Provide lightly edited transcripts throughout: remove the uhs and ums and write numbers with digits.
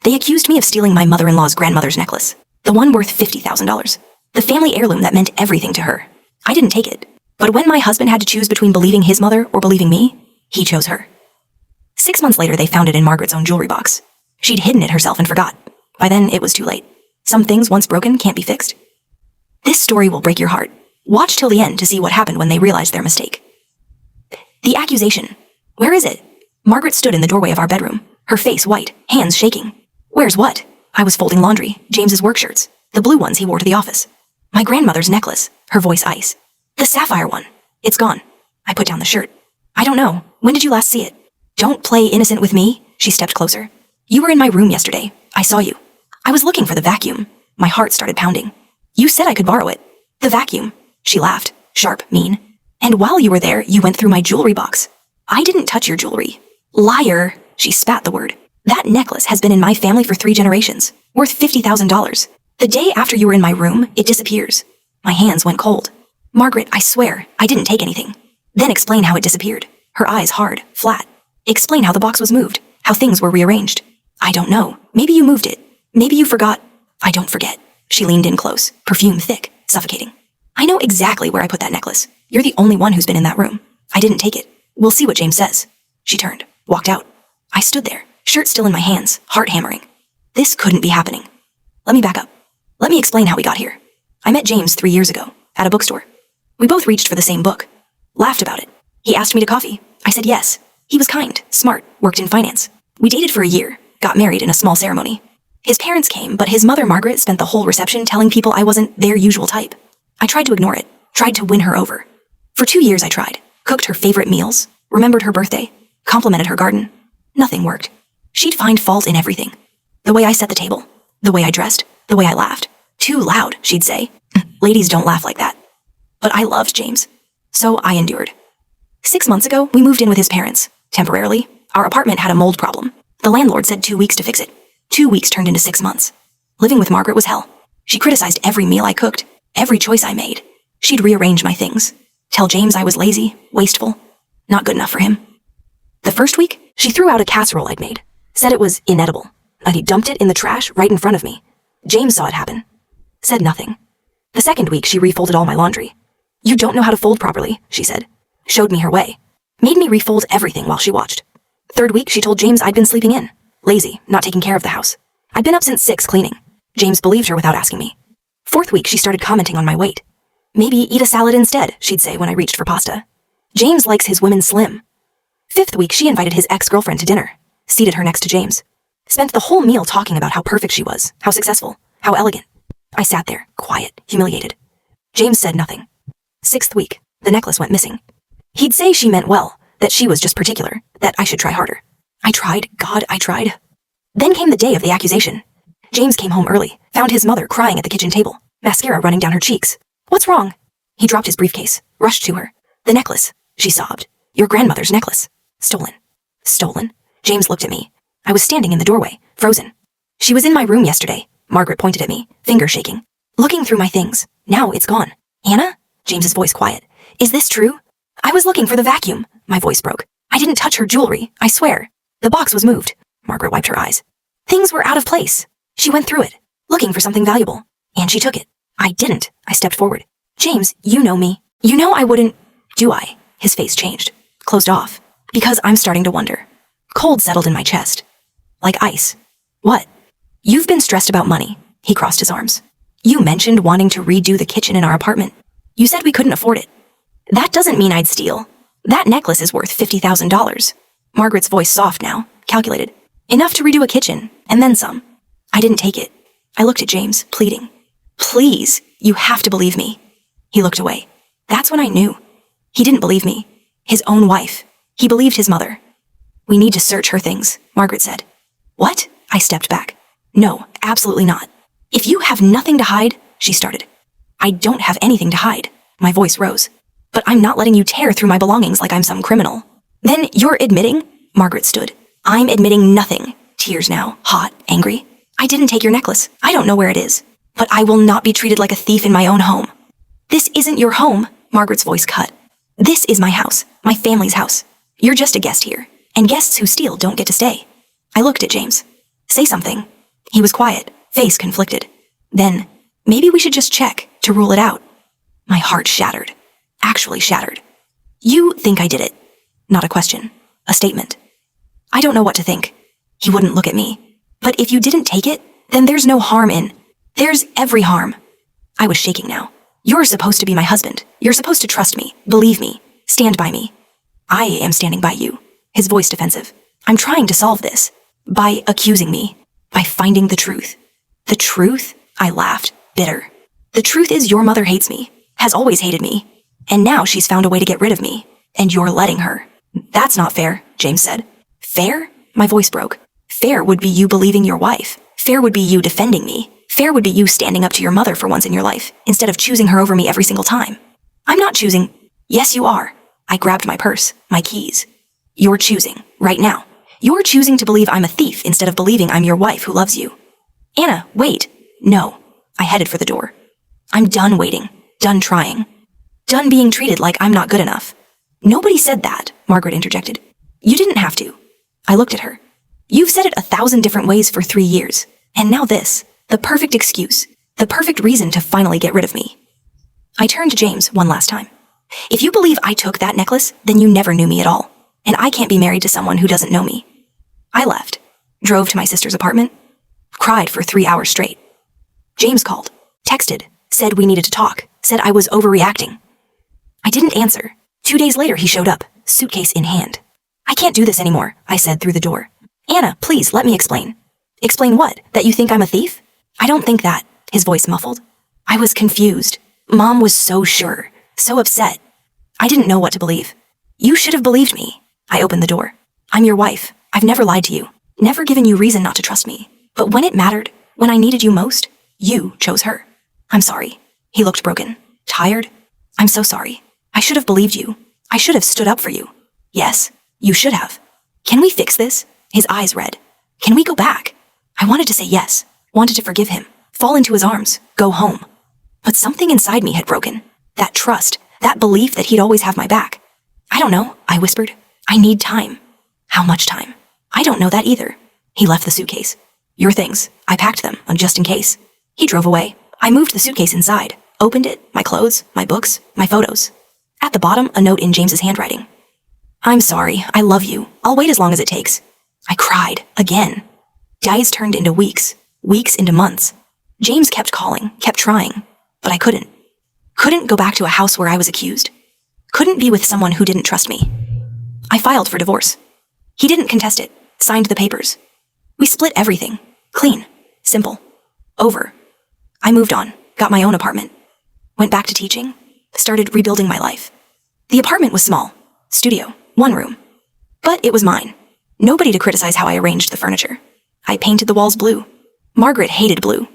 They accused me of stealing my mother-in-law's grandmother's necklace, the one worth $50,000. The family heirloom that meant everything to her. I didn't take it. But when my husband had to choose between believing his mother or believing me, he chose her. 6 months later, they found it in Margaret's own jewelry box. She'd hidden it herself and forgot. By then, it was too late. Some things, once broken, can't be fixed. This story will break your heart. Watch till the end to see what happened when they realized their mistake. The accusation. Where is it? Margaret stood in the doorway of our bedroom, her face white, hands shaking. Where's what? I was folding laundry, James's work shirts, the blue ones he wore to the office. My grandmother's necklace, her voice ice. The sapphire one. It's gone. I put down the shirt. I don't know. When did you last see it? Don't play innocent with me. She stepped closer. You were in my room yesterday. I saw you. I was looking for the vacuum. My heart started pounding. You said I could borrow it. The vacuum. She laughed, sharp, mean. And while you were there, you went through my jewelry box. I didn't touch your jewelry. Liar. She spat the word. That necklace has been in my family for 3 generations, worth $50,000. The day after you were in my room, it disappears. My hands went cold. Margaret, I swear, I didn't take anything. Then explain how it disappeared. Her eyes hard, flat. Explain how the box was moved, how things were rearranged. I don't know. Maybe you moved it. Maybe you forgot. I don't forget. She leaned in close, perfume thick, suffocating. I know exactly where I put that necklace. You're the only one who's been in that room. I didn't take it. We'll see what James says. She turned, walked out. I stood there, shirt still in my hands, heart hammering. This couldn't be happening. Let me back up. Let me explain how we got here. I met James 3 years ago, at a bookstore. We both reached for the same book. Laughed about it. He asked me to coffee. I said yes. He was kind, smart, worked in finance. We dated for a year, got married in a small ceremony. His parents came, but his mother Margaret spent the whole reception telling people I wasn't their usual type. I tried to ignore it, tried to win her over. For 2 years I tried, cooked her favorite meals, remembered her birthday, complimented her garden. Nothing worked. She'd find fault in everything. The way I set the table, the way I dressed, the way I laughed. Too loud, she'd say. Ladies don't laugh like that. But I loved James. So I endured. 6 months ago, we moved in with his parents. Temporarily, our apartment had a mold problem. The landlord said 2 weeks to fix it. 2 weeks turned into 6 months. Living with Margaret was hell. She criticized every meal I cooked, every choice I made. She'd rearrange my things. Tell James I was lazy, wasteful, not good enough for him. The first week, she threw out a casserole I'd made. Said it was inedible, and he dumped it in the trash right in front of me. James saw it happen. Said nothing. The second week, she refolded all my laundry. You don't know how to fold properly, she said. Showed me her way. Made me refold everything while she watched. Third week, she told James I'd been sleeping in. Lazy, not taking care of the house. I'd been up since 6 cleaning. James believed her without asking me. Fourth week, she started commenting on my weight. Maybe eat a salad instead, she'd say when I reached for pasta. James likes his women slim. Fifth week, she invited his ex-girlfriend to dinner. Seated her next to James. Spent the whole meal talking about how perfect she was, how successful, how elegant. I sat there, quiet, humiliated. James said nothing. Sixth week, the necklace went missing. He'd say she meant well, that she was just particular, that I should try harder. I tried, God, I tried. Then came the day of the accusation. James came home early, found his mother crying at the kitchen table, mascara running down her cheeks. What's wrong? He dropped his briefcase, rushed to her. The necklace, she sobbed. Your grandmother's necklace. Stolen. Stolen? James looked at me. I was standing in the doorway, frozen. She was in my room yesterday. Margaret pointed at me, finger shaking. Looking through my things. Now it's gone. Anna? James's voice quiet. Is this true? I was looking for the vacuum. My voice broke. I didn't touch her jewelry, I swear. The box was moved. Margaret wiped her eyes. Things were out of place. She went through it, looking for something valuable. And she took it. I didn't. I stepped forward. James, you know me. You know I wouldn't. Do I? His face changed. Closed off. Because I'm starting to wonder. Cold settled in my chest. Like ice. What? You've been stressed about money. He crossed his arms. You mentioned wanting to redo the kitchen in our apartment. You said we couldn't afford it. That doesn't mean I'd steal. That necklace is worth $50,000. Margaret's voice soft now, calculated. Enough to redo a kitchen, and then some. I didn't take it. I looked at James, pleading. Please, you have to believe me. He looked away. That's when I knew. He didn't believe me. His own wife. He believed his mother. We need to search her things, Margaret said. What? I stepped back. No, absolutely not. If you have nothing to hide, she started. I don't have anything to hide. My voice rose. But I'm not letting you tear through my belongings like I'm some criminal. Then you're admitting? Margaret stood. I'm admitting nothing. Tears now, hot, angry. I didn't take your necklace. I don't know where it is. But I will not be treated like a thief in my own home. This isn't your home, Margaret's voice cut. This is my house, my family's house. You're just a guest here, and guests who steal don't get to stay. I looked at James. Say something. He was quiet, face conflicted. Then, maybe we should just check to rule it out. My heart shattered. Actually shattered. You think I did it. Not a question. A statement. I don't know what to think. He wouldn't look at me. But if you didn't take it, then there's no harm in. There's every harm. I was shaking now. You're supposed to be my husband. You're supposed to trust me, believe me, stand by me. I am standing by you. His voice defensive. I'm trying to solve this. By accusing me. By finding the truth. The truth? I laughed, bitter. The truth is your mother hates me. Has always hated me. And now she's found a way to get rid of me. And you're letting her. That's not fair, James said. Fair? My voice broke. Fair would be you believing your wife. Fair would be you defending me. Fair would be you standing up to your mother for once in your life, instead of choosing her over me every single time. I'm not choosing. Yes, you are. I grabbed my purse, my keys. You're choosing, right now. You're choosing to believe I'm a thief instead of believing I'm your wife who loves you. Anna, wait. No. I headed for the door. I'm done waiting. Done trying. Done being treated like I'm not good enough. Nobody said that, Margaret interjected. You didn't have to. I looked at her. You've said it 1,000 different ways for 3 years. And now this. The perfect excuse. The perfect reason to finally get rid of me. I turned to James one last time. If you believe I took that necklace, then you never knew me at all. And I can't be married to someone who doesn't know me. I left. Drove to my sister's apartment. Cried for 3 hours straight. James called. Texted. Said we needed to talk. Said I was overreacting. I didn't answer. 2 days later he showed up, suitcase in hand. I can't do this anymore, I said through the door. Anna, please let me explain. Explain what? That you think I'm a thief? I don't think that, his voice muffled. I was confused. Mom was so sure, so upset. I didn't know what to believe. You should have believed me. I opened the door. I'm your wife. I've never lied to you. Never given you reason not to trust me. But when it mattered, when I needed you most, you chose her. I'm sorry. He looked broken. Tired? I'm so sorry. I should have believed you. I should have stood up for you. Yes, you should have. Can we fix this? His eyes read. Can we go back? I wanted to say yes. Wanted to forgive him. Fall into his arms. Go home. But something inside me had broken. That trust. That belief that he'd always have my back. I don't know, I whispered. I need time. How much time? I don't know that either. He left the suitcase. Your things. I packed them, just in case. He drove away. I moved the suitcase inside. Opened it. My clothes. My books. My photos. At the bottom, a note in James's handwriting. I'm sorry. I love you. I'll wait as long as it takes. I cried. Again. Days turned into weeks. Weeks into months. James kept calling. Kept trying. But I couldn't. Couldn't go back to a house where I was accused. Couldn't be with someone who didn't trust me. I filed for divorce. He didn't contest it. Signed the papers. We split everything. Clean. Simple. Over. I moved on. Got my own apartment. Went back to teaching. Started rebuilding my life. The apartment was small. Studio. 1 room. But it was mine. Nobody to criticize how I arranged the furniture. I painted the walls blue. Margaret hated blue.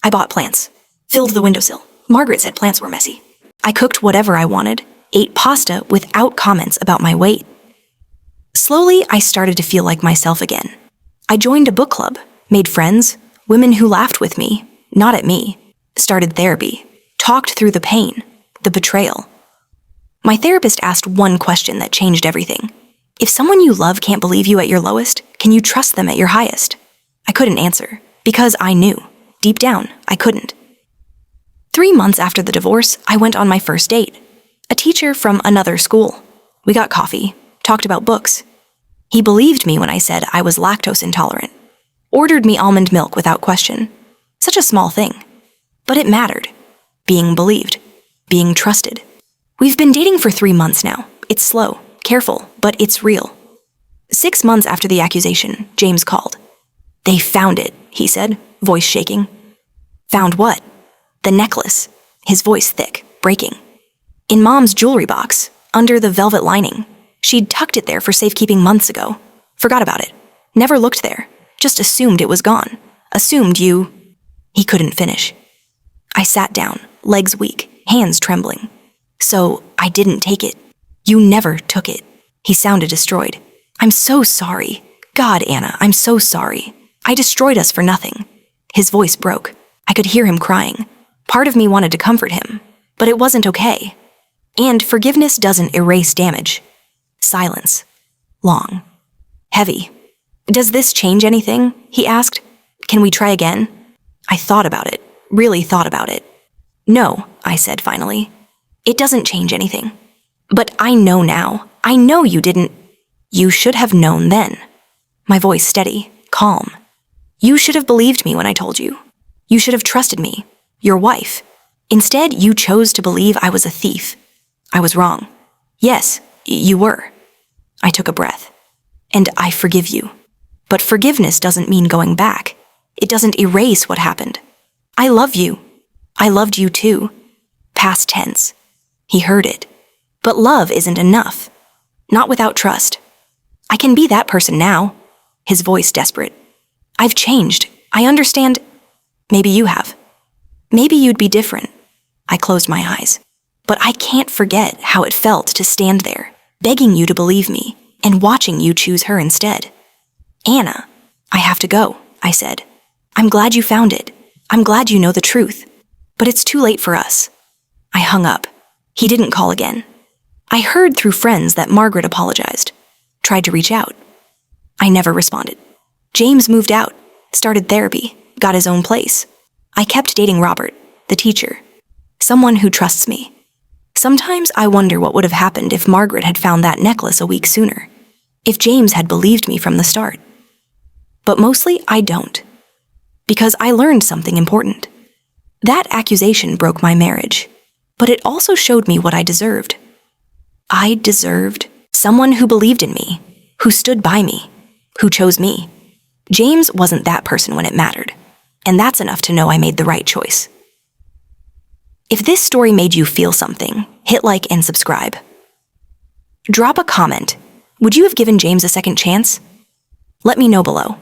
I bought plants. Filled the windowsill. Margaret said plants were messy. I cooked whatever I wanted. Ate pasta without comments about my weight. Slowly, I started to feel like myself again. I joined a book club. Made friends. Women who laughed with me. Not at me. Started therapy. Talked through the pain. The betrayal. My therapist asked one question that changed everything. If someone you love can't believe you at your lowest, can you trust them at your highest? I couldn't answer, because I knew. Deep down, I couldn't. 3 months after the divorce, I went on my first date. A teacher from another school. We got coffee, talked about books. He believed me when I said I was lactose intolerant. Ordered me almond milk without question. Such a small thing. But it mattered. Being believed. Being trusted. We've been dating for 3 months now. It's slow, careful, but it's real. 6 months after the accusation, James called. They found it, he said, voice shaking. Found what? The necklace. His voice thick, breaking. In Mom's jewelry box, under the velvet lining. She'd tucked it there for safekeeping months ago. Forgot about it. Never looked there. Just assumed it was gone. Assumed you... He couldn't finish. I sat down, legs weak, hands trembling. So, I didn't take it. You never took it. He sounded destroyed. I'm so sorry. God, Anna, I'm so sorry. I destroyed us for nothing. His voice broke. I could hear him crying. Part of me wanted to comfort him, but it wasn't okay. And forgiveness doesn't erase damage. Silence. Long. Heavy. Does this change anything? He asked. Can we try again? I thought about it, really thought about it. No, I said finally. It doesn't change anything. But I know now. I know you didn't. You should have known then. My voice steady, calm. You should have believed me when I told you. You should have trusted me, your wife. Instead, you chose to believe I was a thief. I was wrong. Yes, you were. I took a breath. And I forgive you. But forgiveness doesn't mean going back. It doesn't erase what happened. I love you. I loved you too. Past tense. He heard it. But love isn't enough. Not without trust. I can be that person now. His voice desperate. I've changed. I understand. Maybe you have. Maybe you'd be different. I closed my eyes. But I can't forget how it felt to stand there, begging you to believe me, and watching you choose her instead. Anna, I have to go, I said. I'm glad you found it. I'm glad you know the truth. But it's too late for us. I hung up. He didn't call again. I heard through friends that Margaret apologized, tried to reach out. I never responded. James moved out, started therapy, got his own place. I kept dating Robert, the teacher, someone who trusts me. Sometimes I wonder what would have happened if Margaret had found that necklace a week sooner, if James had believed me from the start. But mostly I don't, because I learned something important. That accusation broke my marriage, but it also showed me what I deserved. I deserved someone who believed in me, who stood by me, who chose me. James wasn't that person when it mattered, and that's enough to know I made the right choice. If this story made you feel something, hit like and subscribe. Drop a comment. Would you have given James a second chance? Let me know below.